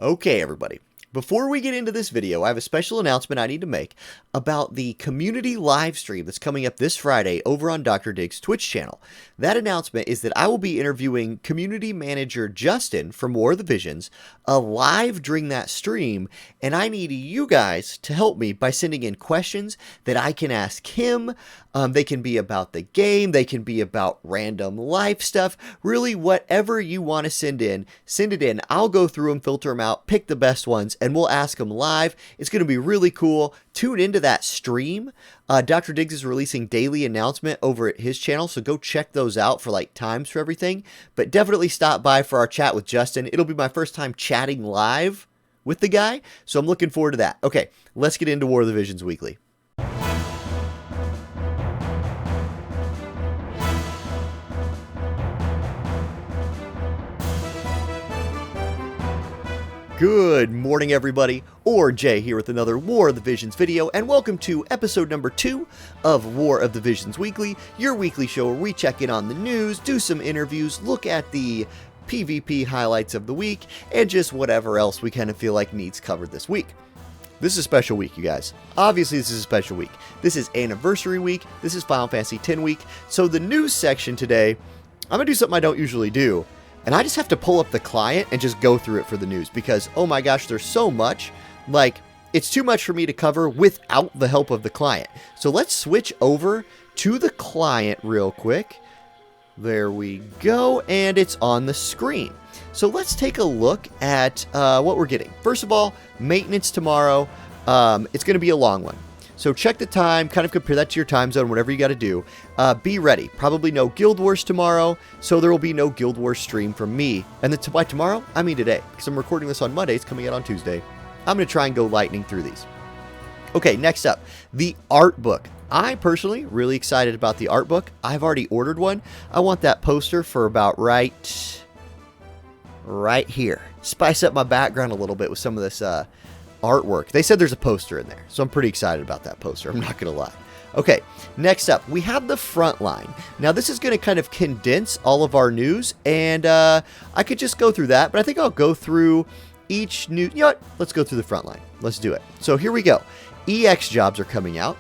Okay, everybody. Before we get into this video, I have a special announcement I need to make about the community live stream that's coming up this Friday over on Dr. Dig's Twitch channel. That announcement is that I will be interviewing community manager Justin from War of the Visions live during that stream, and I need you guys to help me by sending in questions that I can ask him. They can be about the game, they can be about random life stuff, really whatever you want to send it in. I'll go through them, filter them out, pick the best ones, and we'll ask them live. It's going to be really cool. Tune into that stream. Dr. Diggs is releasing daily announcement over at his channel, so go check those out for like times for everything. But definitely stop by for our chat with Justin. It'll be my first time chatting live with the guy, so I'm looking forward to that. Okay, let's get into War of the Visions Weekly. Good morning, everybody. Jayy here with another War of the Visions video, and welcome to episode number 2 of War of the Visions Weekly, your weekly show where we check in on the news, do some interviews, look at the PvP highlights of the week, and just whatever else we kind of feel like needs covered this week. This is a special week, you guys. Obviously, this is a special week. This is Anniversary Week. This is Final Fantasy X Week. So the news section today, I'm going to do something I don't usually do. And I just have to pull up the client and just go through it for the news because, oh my gosh, there's so much. Like, it's too much for me to cover without the help of the client. So let's switch over to the client real quick. There we go, and it's on the screen. So let's take a look at what we're getting. First of all, maintenance tomorrow. It's going to be a long one. So check the time, kind of compare that to your time zone, whatever you got to do. Be ready. Probably no Guild Wars tomorrow, so there will be no Guild Wars stream from me. And then by tomorrow, I mean today, because I'm recording this on Monday. It's coming out on Tuesday. I'm going to try and go lightning through these. Okay, next up, the art book. I personally really excited about the art book. I've already ordered one. I want that poster for about right here. Spice up my background a little bit with some of this artwork. They said there's a poster in there, so I'm pretty excited about that poster. I'm not going to lie. Okay, next up, we have the front line. Now, this is going to kind of condense all of our news, and I could just go through that, but I think I'll go through each new... You know what? Let's go through the front line. Let's do it. So here we go. EX jobs are coming out.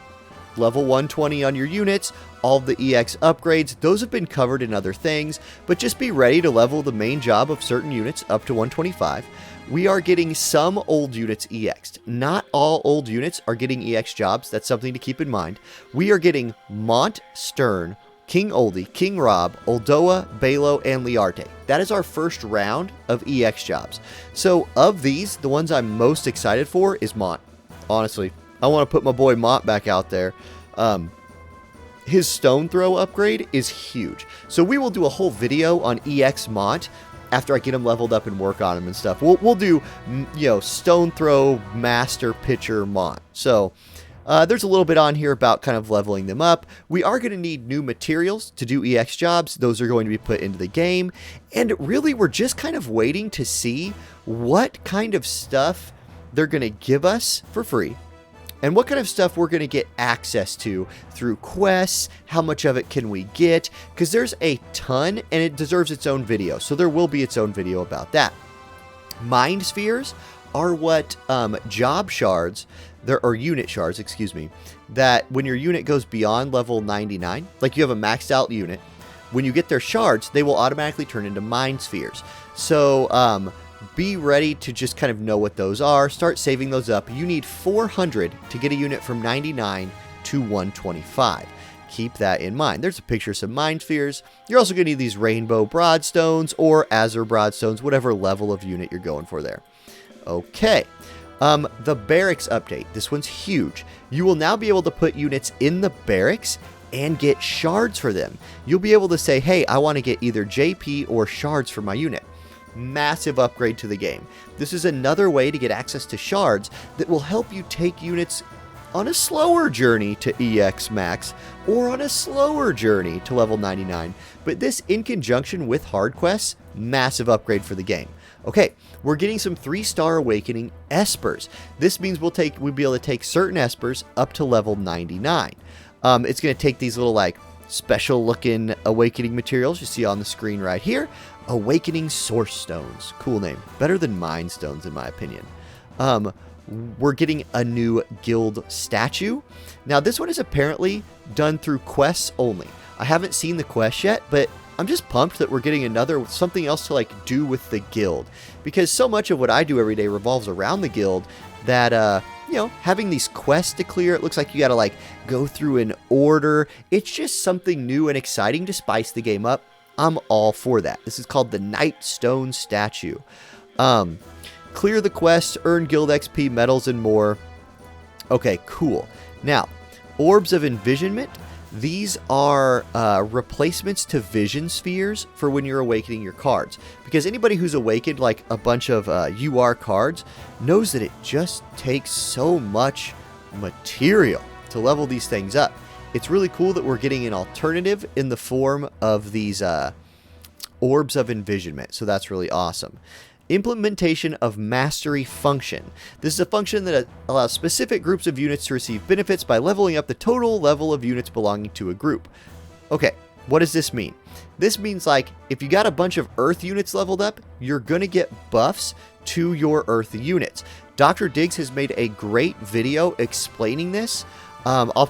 Level 120 on your units. All of the EX upgrades, those have been covered in other things, but just be ready to level the main job of certain units up to 125. We are getting some old units EX'd. Not all old units are getting EX jobs. That's something to keep in mind. We are getting Mont, Stern, King Oldie, King Rob, Oldoa, Balo, and Liarte. That is our first round of EX jobs. So of these, the ones I'm most excited for is Mont. Honestly, I want to put my boy Mont back out there. His stone throw upgrade is huge. So we will do a whole video on EX Mont after I get him leveled up and work on him and stuff. We'll do, you know, stone throw master pitcher Mont. So there's a little bit on here about kind of leveling them up. We are going to need new materials to do EX jobs. Those are going to be put into the game. And really, we're just kind of waiting to see what kind of stuff they're going to give us for free. And what kind of stuff we're going to get access to through quests, how much of it can we get, because there's a ton and it deserves its own video. So there will be its own video about that. Mind spheres are what job shards, or unit shards, excuse me, that when your unit goes beyond level 99, like you have a maxed out unit, when you get their shards, they will automatically turn into mind spheres. So, be ready to just kind of know what those are. Start saving those up. You need 400 to get a unit from 99 to 125. Keep that in mind. There's a picture of some mind spheres. You're also going to need these rainbow broadstones or azure broadstones, whatever level of unit you're going for there. Okay. The barracks update. This one's huge. You will now be able to put units in the barracks and get shards for them. You'll be able to say, hey, I want to get either JP or shards for my unit. Massive upgrade to the game. This is another way to get access to shards that will help you take units on a slower journey to EX Max or on a slower journey to level 99. But this in conjunction with hard quests, massive upgrade for the game. Okay, we're getting some 3-star awakening espers. This means we'll be able to take certain espers up to level 99. It's going to take these little like special looking awakening materials you see on the screen right here. Awakening Source Stones. Cool name. Better than Mind Stones, in my opinion. We're getting a new guild statue. Now, this one is apparently done through quests only. I haven't seen the quest yet, but I'm just pumped that we're getting something else to like do with the guild, because so much of what I do every day revolves around the guild that, you know, having these quests to clear, it looks like you got to like go through an order. It's just something new and exciting to spice the game up. I'm all for that. This is called the Night Stone Statue. Clear the quest, earn guild XP, medals, and more. Okay, cool. Now, Orbs of Envisionment. These are replacements to vision spheres for when you're awakening your cards. Because anybody who's awakened like a bunch of UR cards knows that it just takes so much material to level these things up. It's really cool that we're getting an alternative in the form of these Orbs of Envisionment. So that's really awesome. Implementation of Mastery Function. This is a function that allows specific groups of units to receive benefits by leveling up the total level of units belonging to a group. Okay, what does this mean? This means like if you got a bunch of Earth units leveled up, you're going to get buffs to your Earth units. Dr. Diggs has made a great video explaining this. I'll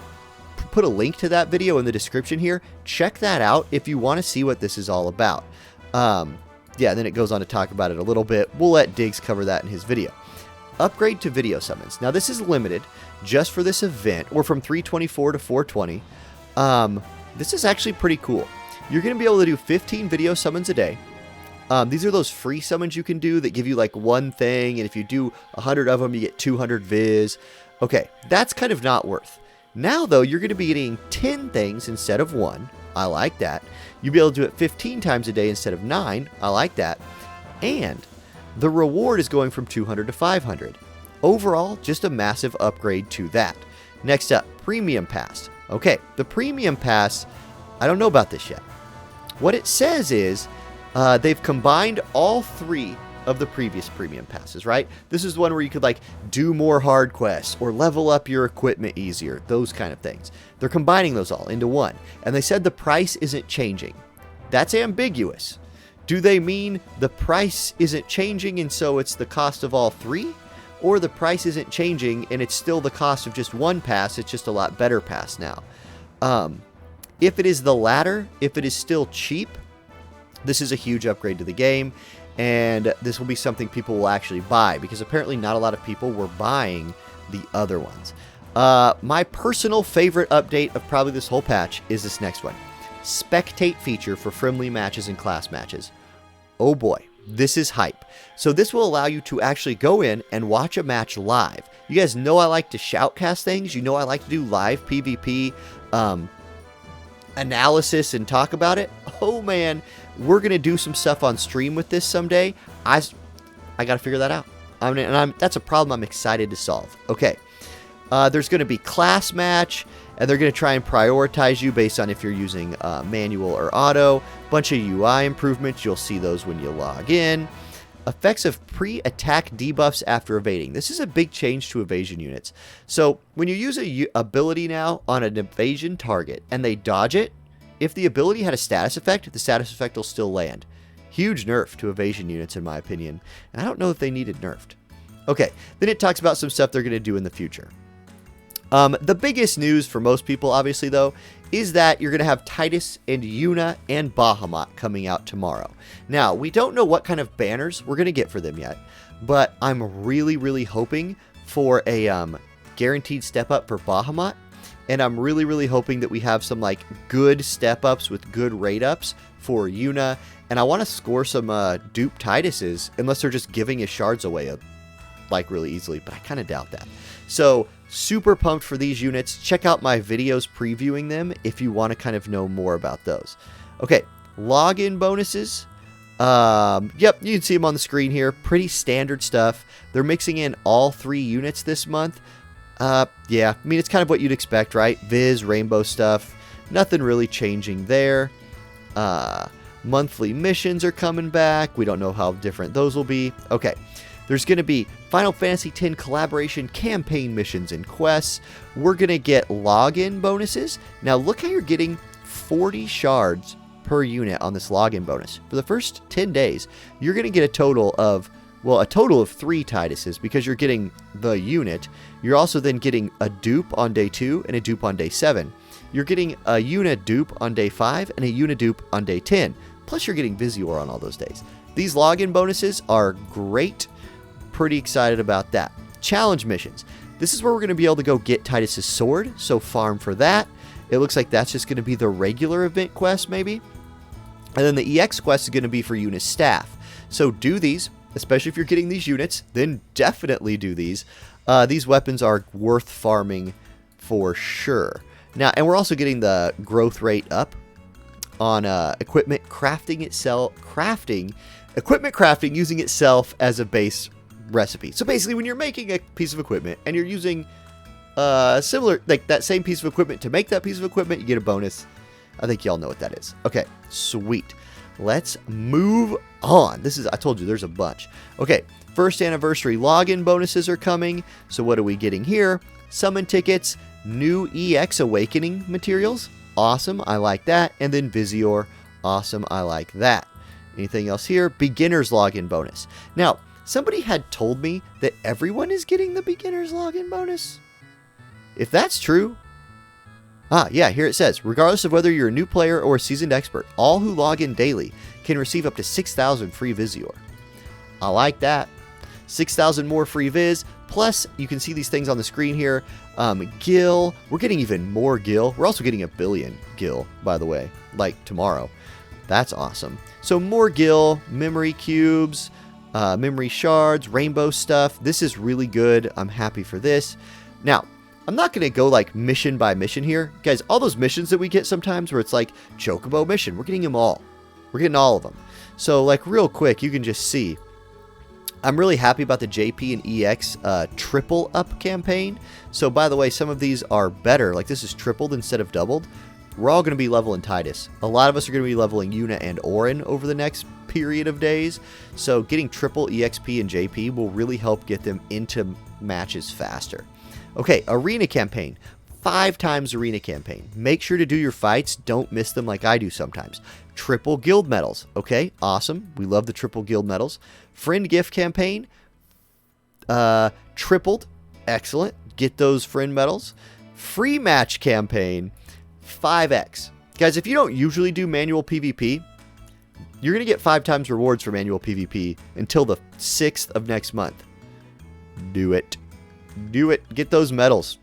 put a link to that video in the description here. Check that out if you want to see what this is all about. Yeah, then it goes on to talk about it a little bit. We'll let Diggs cover that in his video. Upgrade to video summons. Now, this is limited just for this event, or from 324 to 420. This is actually pretty cool. You're going to be able to do 15 video summons a day. These are those free summons you can do that give you like one thing, and if you do 100 of them, you get 200 viz. Okay, that's kind of not worth. Now, though, you're going to be getting 10 things instead of 1. I like that. You'll be able to do it 15 times a day instead of 9. I like that. And the reward is going from 200 to 500. Overall, just a massive upgrade to that. Next up, Premium Pass. Okay, the Premium Pass, I don't know about this yet. What it says is they've combined all 3 of the previous Premium Passes, right? This is the one where you could like do more hard quests or level up your equipment easier, those kind of things. They're combining those all into one, and they said the price isn't changing. That's ambiguous. Do they mean the price isn't changing and so it's the cost of all 3? Or the price isn't changing and it's still the cost of just one pass, it's just a lot better pass now? If it is the latter, if it is still cheap, this is a huge upgrade to the game. And this will be something people will actually buy, because apparently not a lot of people were buying the other ones. My personal favorite update of probably this whole patch is this next one. Spectate feature for friendly matches and class matches. Oh boy, this is hype. So this will allow you to actually go in and watch a match live. You guys know I like to shoutcast things. You know I like to do live PvP analysis and talk about it. Oh man, we're going to do some stuff on stream with this someday. I got to figure that out. That's a problem I'm excited to solve. Okay. There's going to be class match, and they're going to try and prioritize you based on if you're using manual or auto. Bunch of UI improvements. You'll see those when you log in. Effects of pre-attack debuffs after evading. This is a big change to evasion units. So when you use a ability now on an evasion target and they dodge it, if the ability had a status effect, the status effect will still land. Huge nerf to evasion units, in my opinion. And I don't know if they needed nerfed. Okay, then it talks about some stuff they're going to do in the future. The biggest news for most people, obviously, though, is that you're going to have Titus and Yuna and Bahamut coming out tomorrow. Now, we don't know what kind of banners we're going to get for them yet, but I'm really, really hoping for a guaranteed step up for Bahamut. And I'm really, really hoping that we have some like good step ups with good rate ups for Yuna. And I want to score some dupe Tituses, unless they're just giving his shards away like really easily, but I kind of doubt that. So super pumped for these units. Check out my videos previewing them if you want to kind of know more about those. Okay, login bonuses. Yep, you can see them on the screen here. Pretty standard stuff. They're mixing in all 3 units this month. Yeah, I mean, it's kind of what you'd expect, right? Viz, rainbow stuff. Nothing really changing there. Monthly missions are coming back. We don't know how different those will be. Okay, there's going to be Final Fantasy X collaboration campaign missions and quests. We're going to get login bonuses. Now, look how you're getting 40 shards per unit on this login bonus. For the first 10 days, you're going to get a total of 3 Tiduses because you're getting the unit. You're also then getting a dupe on day 2 and a dupe on day 7. You're getting a unit dupe on day 5 and a unit dupe on day 10. Plus you're getting Visior on all those days. These login bonuses are great. Pretty excited about that. Challenge missions. This is where we're going to be able to go get Tidus's sword, so farm for that. It looks like that's just going to be the regular event quest maybe. And then the EX quest is going to be for Eunice staff. So do these, especially if you're getting these units, then definitely do these. These weapons are worth farming for sure. Now, and we're also getting the growth rate up on equipment crafting using itself as a base recipe. So basically, when you're making a piece of equipment and you're using similar, like that same piece of equipment to make that piece of equipment, you get a bonus. I think y'all know what that is. Okay, sweet. Let's move on. I told you, there's a bunch. Okay, first anniversary login bonuses are coming. So what are we getting here? Summon tickets, new EX awakening materials. Awesome, I like that. And then Visior. Awesome, I like that. Anything else here? Beginner's login bonus. Now, somebody had told me that everyone is getting the beginner's login bonus. If that's true, yeah, here it says, regardless of whether you're a new player or a seasoned expert, all who log in daily can receive up to 6,000 free Visior. I like that. 6,000 more free Viz. Plus, you can see these things on the screen here. Gil. We're getting even more Gil. We're also getting 1 billion Gil, by the way, like tomorrow. That's awesome. So more Gil, memory cubes, memory shards, rainbow stuff. This is really good. I'm happy for this. Now, I'm not going to go like mission by mission here. Guys, all those missions that we get sometimes where it's like Chocobo mission, we're getting them all. We're getting all of them. So like real quick, you can just see. I'm really happy about the JP and EX triple up campaign. So by the way, some of these are better. Like this is tripled instead of doubled. We're all going to be leveling Tidus. A lot of us are going to be leveling Yuna and Auronnj over the next period of days. So getting triple EXP and JP will really help get them into matches faster. Okay, arena campaign. 5 times arena campaign. Make sure to do your fights. Don't miss them like I do sometimes. Triple guild medals. Okay, awesome. We love the triple guild medals. Friend gift campaign. Tripled. Excellent. Get those friend medals. Free match campaign. 5x. Guys, if you don't usually do manual PvP, you're going to get 5 times rewards for manual PvP until the 6th of next month. Do it. Do it. Get those medals.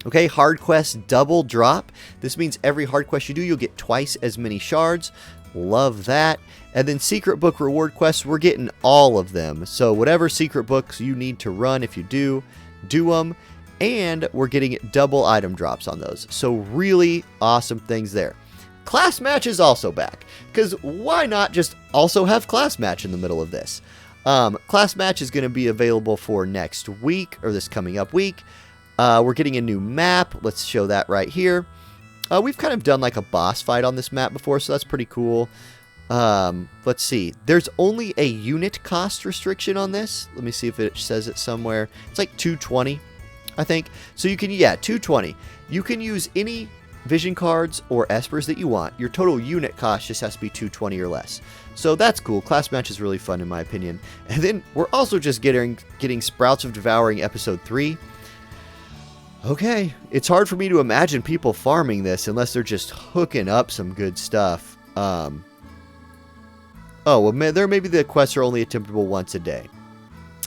Okay, hard quest double drop. This means every hard quest you do, you'll get twice as many shards. Love that. And then secret book reward quests, we're getting all of them. So whatever secret books you need to run, if you do them. And we're getting double item drops on those. So really awesome things there. Class match is also back. Because why not just also have class match in the middle of this? Class match is going to be available for next week, or this coming up week. We're getting a new map. Let's show that right here. We've kind of done like a boss fight on this map before, so that's pretty cool. Let's see. There's only a unit cost restriction on this. Let me see if it says it somewhere. It's like 220, I think. So you can, 220. You can use any vision cards or espers that you want. Your total unit cost just has to be 220 or less. So that's cool. Class match is really fun in my opinion. And then we're also just getting Sprouts of Devouring episode 3. Okay, it's hard for me to imagine people farming this unless they're just hooking up some good stuff. Oh, well, there maybe the quests are only attemptable once a day.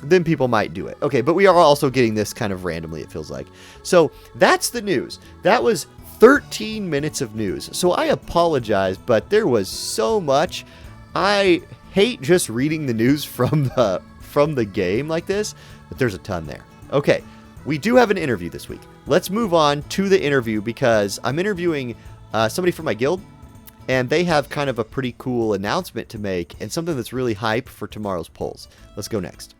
Then people might do it. Okay, but we are also getting this kind of randomly, it feels like. So that's the news. That was 13 minutes of news. So I apologize, but there was so much. I hate just reading the news from the game like this, but there's a ton there. Okay. We do have an interview this week. Let's move on to the interview because I'm interviewing somebody from my guild, and they have kind of a pretty cool announcement to make and something that's really hype for tomorrow's polls. Let's go next.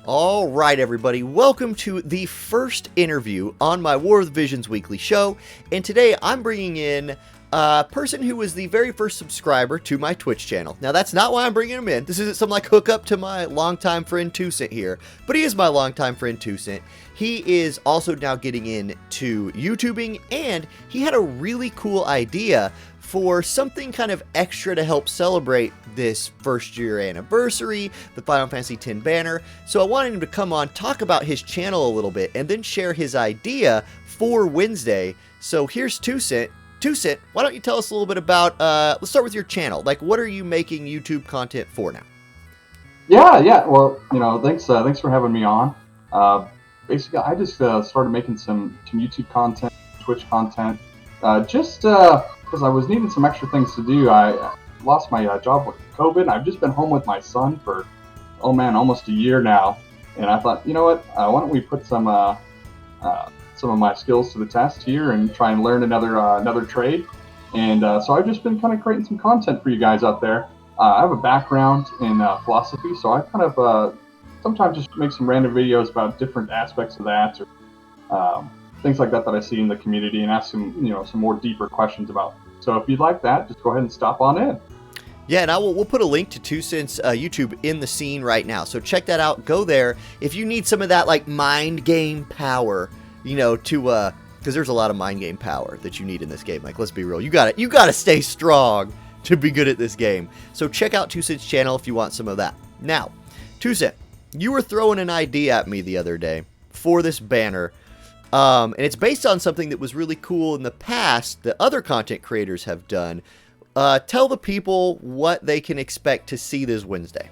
All right, everybody. Welcome to the first interview on my War of the Visions weekly show, and today I'm bringing in a person who was the very first subscriber to my Twitch channel. Now, that's not why I'm bringing him in. This isn't some, like, hookup to my longtime friend 2cent here, but he is my longtime friend 2cent. He is also now getting into YouTubing, and he had a really cool idea for something kind of extra to help celebrate this first year anniversary, the Final Fantasy X banner. So I wanted him to come on, talk about his channel a little bit, and then share his idea for Wednesday. So here's 2cent. 2cent, why don't you tell us a little bit about, let's start with your channel. Like, what are you making YouTube content for now? Yeah. Well, thanks for having me on. Basically, I just started making some YouTube content, Twitch content, just because I was needing some extra things to do. I lost my job with COVID. I've just been home with my son for, almost a year now. And I thought, you know what? Why don't we put some of my skills to the test here and try and learn another trade. And so I've just been kind of creating some content for you guys out there. I have a background in philosophy, so I kind of sometimes just make some random videos about different aspects of that, or things like that I see in the community, and ask some more deeper questions about. So if you'd like that, just go ahead and stop on in. Yeah, and we'll put a link to 2cent's YouTube in the scene right now. So check that out. Go there if you need some of that like mind game power, because there's a lot of mind game power that you need in this game. Like, let's be real, you gotta stay strong to be good at this game. So check out 2cent's channel if you want some of that. Now, 2cent, you were throwing an idea at me the other day for this banner, and it's based on something that was really cool in the past that other content creators have done. Tell the people what they can expect to see this Wednesday.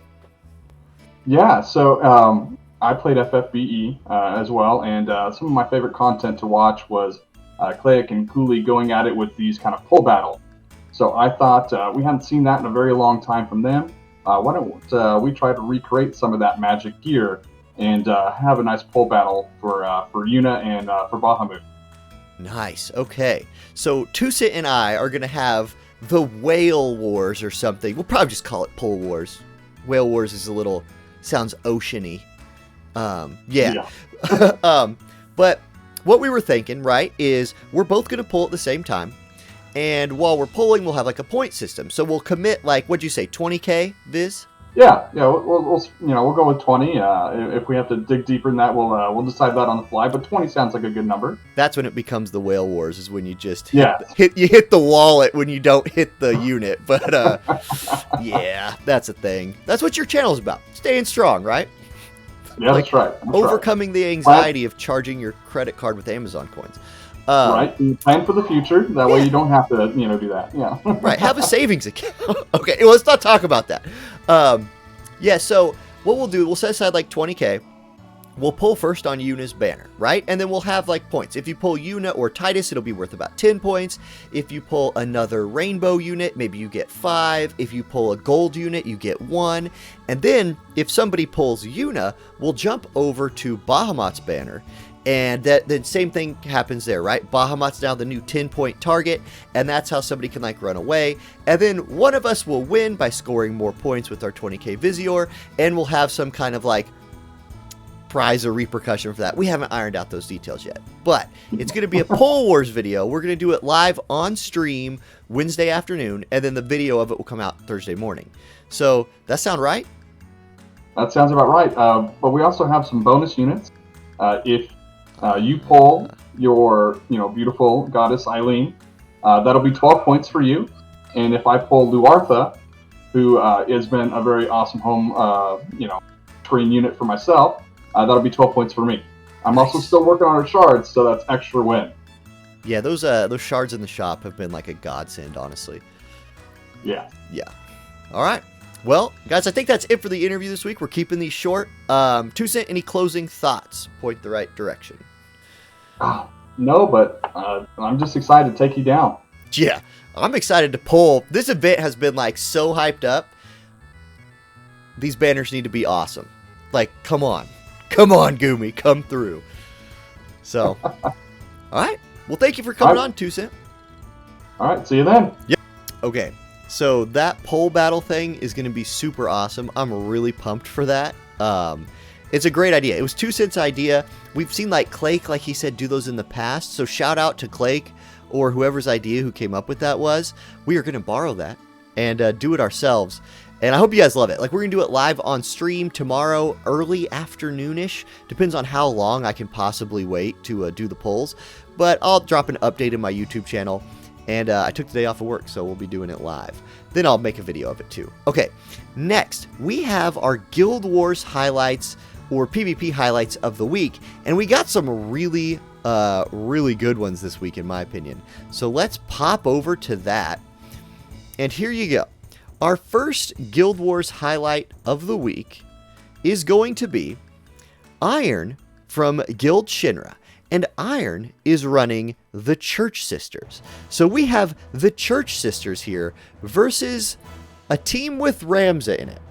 Yeah, so I played FFBE as well, and some of my favorite content to watch was Clayek and Cooley going at it with these kind of pull battle. So I thought we hadn't seen that in a very long time from them. Why don't we try to recreate some of that magic here and have a nice pull battle for Yuna and for Bahamut. Nice. Okay. So 2cent and I are going to have the Whale Wars or something. We'll probably just call it Pull Wars. Whale Wars is sounds oceany. Yeah. But what we were thinking, right, is we're both going to pull at the same time. And while we're pulling, we'll have like a point system. So we'll commit like, what'd you say, 20K, Viz? Yeah. We'll go with 20. If we have to dig deeper than that, we'll decide that on the fly. But 20 sounds like a good number. That's when it becomes the Whale Wars, is when you just hit the wallet when you don't hit the unit. But yeah, that's a thing. That's what your channel's about. Staying strong, right? Yeah, that's right. Overcoming the anxiety of charging your credit card with Amazon coins. Right. You plan for the future. That way you don't have to, do that. Yeah. Right. Have a savings account. Okay. Well, let's not talk about that. Yeah. So what we'll do, we'll set aside like 20K. We'll pull first on Yuna's banner, right? And then we'll have like points. If you pull Yuna or Titus, it'll be worth about 10 points. If you pull another rainbow unit, maybe you get 5. If you pull a gold unit, you get 1. And then if somebody pulls Yuna, we'll jump over to Bahamut's banner. And then same thing happens there, right? Bahamut's now the new 10-point target, and that's how somebody can like run away. And then one of us will win by scoring more points with our 20K Visior, and we'll have some kind of like prize or repercussion for that. We haven't ironed out those details yet, but it's going to be a Pull Wars video. We're going to do it live on stream Wednesday afternoon, and then the video of it will come out Thursday morning. So that sound right? That sounds about right. But we also have some bonus units. If you pull your, beautiful goddess Eileen, that'll be 12 points for you. And if I pull Luartha, who has been a very awesome home, screen unit for myself, that'll be 12 points for me. I'm also still working on our shards, so that's extra win. Yeah, those shards in the shop have been like a godsend, honestly. Yeah. Yeah. All right. Well, guys, I think that's it for the interview this week. We're keeping these short. 2cent, any closing thoughts? Point the right direction. No, but I'm just excited to take you down. Yeah, I'm excited to pull. This event has been like so hyped up. These banners need to be awesome. Like, come on, Gumi, come through. So, all right. Well, thank you for coming on, 2cent. All right, see you then. Yep. Okay, so that pole battle thing is going to be super awesome. I'm really pumped for that. It's a great idea. It was 2cent's idea. We've seen like Clake, like he said, do those in the past. So shout out to Clake or whoever's idea who came up with that was. We are going to borrow that and do it ourselves. And I hope you guys love it. Like, we're going to do it live on stream tomorrow, early afternoonish. Depends on how long I can possibly wait to do the polls. But I'll drop an update in my YouTube channel. And I took the day off of work, so we'll be doing it live. Then I'll make a video of it too. Okay, next, we have our Guild Wars highlights or PvP highlights of the week. And we got some really good ones this week, in my opinion. So let's pop over to that. And here you go. Our first Guild Wars highlight of the week is going to be Iron from Guild Shinra. And Iron is running the Church Sisters. So we have the Church Sisters here versus a team with Ramza in it.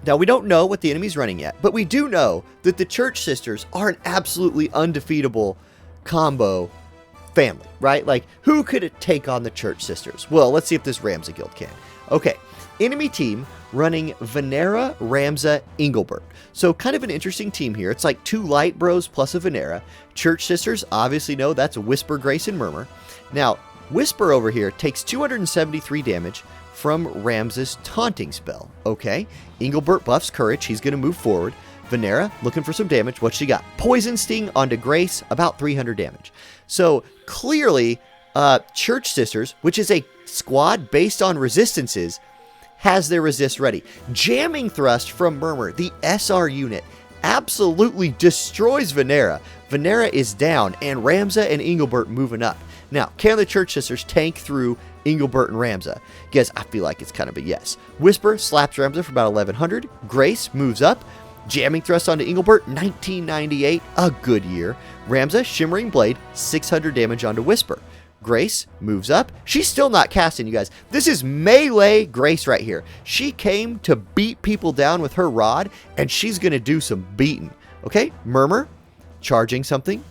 Now, we don't know what the enemy's running yet, but we do know that the Church Sisters are an absolutely undefeatable combo family, right? Like, who could it take on the Church Sisters? Well, let's see if this Ramza guild can. Okay, enemy team running Venera, Ramza, Engelbert. So kind of an interesting team here. It's like 2 light bros plus a Venera. Church Sisters, obviously know that's Whisper, Grace, and Murmur. Now, Whisper over here takes 273 damage from Ramza's taunting spell. Okay, Engelbert buffs Courage. He's going to move forward. Venera looking for some damage. What she got? Poison Sting onto Grace, about 300 damage. So clearly, Church Sisters, which is a squad based on resistances, has their resist ready. Jamming Thrust from Murmur, the SR unit, absolutely destroys Venera. Venera is down, and Ramza and Engelbert moving up. Now, can the Church Sisters tank through Engelbert and Ramza? Guess I feel like it's kind of a yes. Whisper slaps Ramza for about 1100. Grace moves up. Jamming Thrust onto Engelbert, 1998, a good year. Ramza, Shimmering Blade, 600 damage onto Whisper. Grace moves up. She's still not casting, you guys. This is melee Grace right here. She came to beat people down with her rod, and she's going to do some beating. Okay, Murmur, charging something.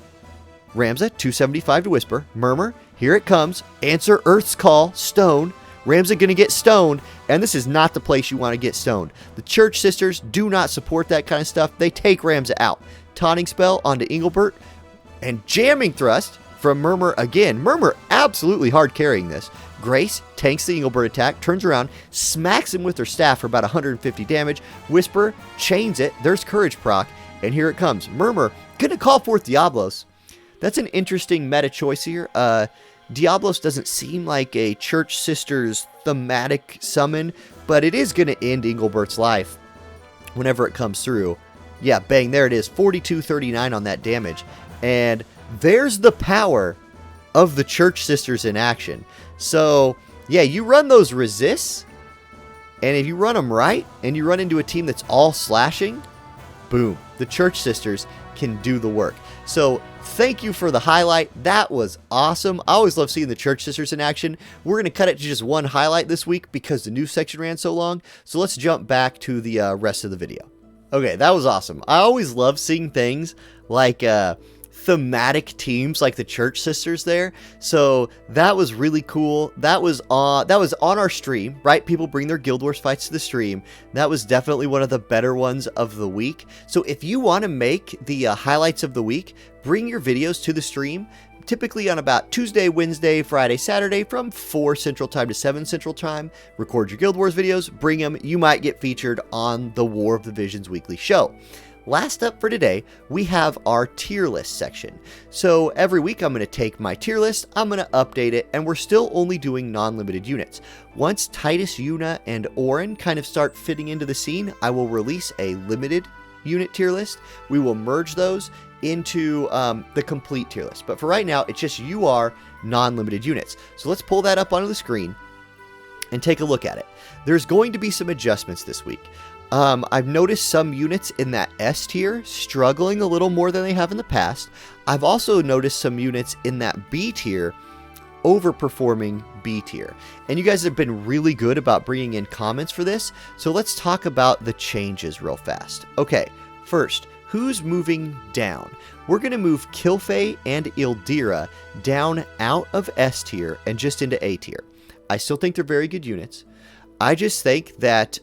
Ramza, 275 to Whisper. Murmur, here it comes. Answer Earth's Call, Stone. Ramza going to get stoned, and this is not the place you want to get stoned. The Church Sisters do not support that kind of stuff. They take Ramza out. Taunting Spell onto Engelbert, and Jamming Thrust from Murmur again. Murmur absolutely hard carrying this. Grace tanks the Engelbert attack, turns around, smacks him with her staff for about 150 damage. Whisper chains it. There's Courage proc, and here it comes. Murmur going to call forth Diablos. That's an interesting meta choice here. Diablos doesn't seem like a Church Sisters thematic summon, but it is going to end Engelbert's life whenever it comes through. Yeah, bang, there it is. 4239 on that damage. And there's the power of the Church Sisters in action. So, yeah, you run those resists, and if you run them right, and you run into a team that's all slashing, boom, the Church Sisters can do the work. So, thank you for the highlight. That was awesome. I always love seeing the Church Sisters in action. We're going to cut it to just one highlight this week because the news section ran so long. So let's jump back to the rest of the video. Okay, that was awesome. I always love seeing things like thematic teams like the Church Sisters there. So that was really cool. That was on our stream, right? People bring their Guild Wars fights to the stream. That was definitely one of the better ones of the week. So if you want to make the highlights of the week, bring your videos to the stream. Typically on about Tuesday, Wednesday, Friday, Saturday from 4 Central Time to 7 Central Time. Record your Guild Wars videos, bring them. You might get featured on the War of the Visions weekly show. Last up for today, we have our tier list section. So every week I'm going to take my tier list, I'm going to update it, and we're still only doing non-limited units. Once Titus, Yuna, and Auronnj kind of start fitting into the scene, I will release a limited unit tier list. We will merge those into the complete tier list. But for right now, it's just UR non-limited units. So let's pull that up onto the screen and take a look at it. There's going to be some adjustments this week. I've noticed some units in that S tier struggling a little more than they have in the past. I've also noticed some units in that B tier overperforming B tier. And you guys have been really good about bringing in comments for this. So let's talk about the changes real fast. Okay, first, who's moving down? We're going to move Kilfei and Ildira down out of S tier and just into A tier. I still think they're very good units. I just think that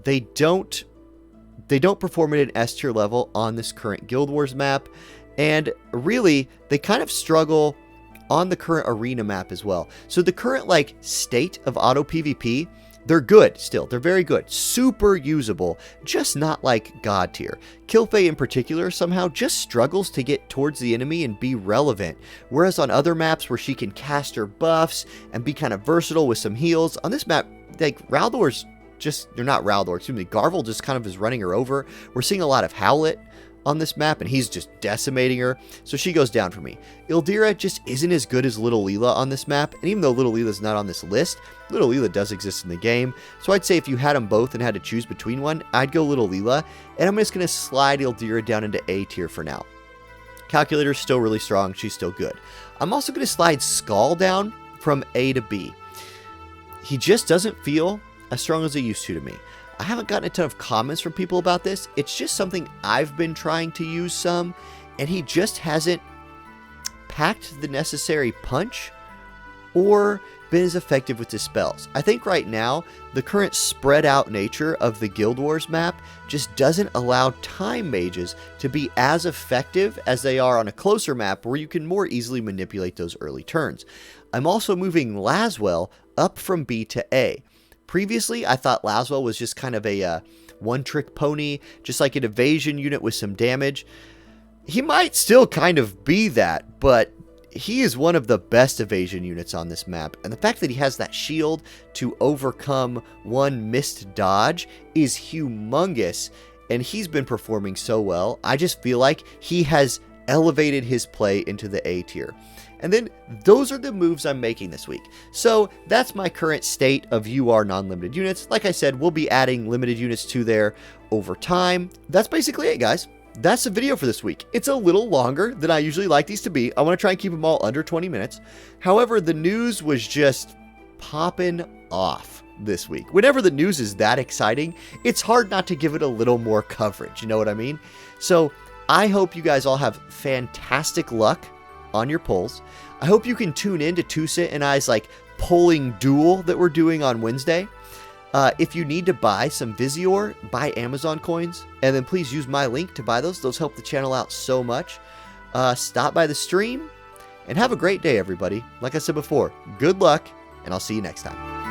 they don't perform at an S tier level on this current Guild Wars map, and really they kind of struggle on the current arena map as well. So the current state of auto PvP They're good still. They're very good. Super usable, just not like God tier. Kilfei in particular somehow just struggles to get towards the enemy and be relevant. Whereas on other maps where she can cast her buffs and be kind of versatile with some heals, on this map, like Raldor's just, they're not Raldor, excuse me, Garvel just kind of is running her over. We're seeing a lot of Howlet on this map, and he's just decimating her, so she goes down for me. Ildira just isn't as good as Little Leela on this map, and even though Little Leela's not on this list, Little Leela does exist in the game, so I'd say if you had them both and had to choose between one, I'd go Little Leela, and I'm just going to slide Ildira down into A tier for now. Calculator's still really strong, she's still good. I'm also going to slide Skull down from A to B. He just doesn't feel as strong as he used to me. I haven't gotten a ton of comments from people about this. It's just something I've been trying to use some, and he just hasn't packed the necessary punch or been as effective with his spells. I think right now, the current spread out nature of the Guild Wars map just doesn't allow time mages to be as effective as they are on a closer map where you can more easily manipulate those early turns. I'm also moving Laswell up from B to A. Previously, I thought Laswell was just kind of a one-trick pony, just like an evasion unit with some damage. He might still kind of be that, but he is one of the best evasion units on this map. And the fact that he has that shield to overcome one missed dodge is humongous, and he's been performing so well. I just feel like he has elevated his play into the A tier. And then those are the moves I'm making this week. So that's my current state of UR non-limited units. Like I said, we'll be adding limited units to there over time. That's basically it, guys. That's the video for this week. It's a little longer than I usually like these to be. I want to try and keep them all under 20 minutes. However, the news was just popping off this week. Whenever the news is that exciting, it's hard not to give it a little more coverage. You know what I mean? So I hope you guys all have fantastic luck on your polls. I hope you can tune in to Tusa and I's like polling duel that we're doing on Wednesday. If you need to buy some Visior, buy Amazon coins, and then please use my link to buy those. Those help the channel out so much. Stop by the stream and have a great day, everybody. Like I said before, good luck, and I'll see you next time.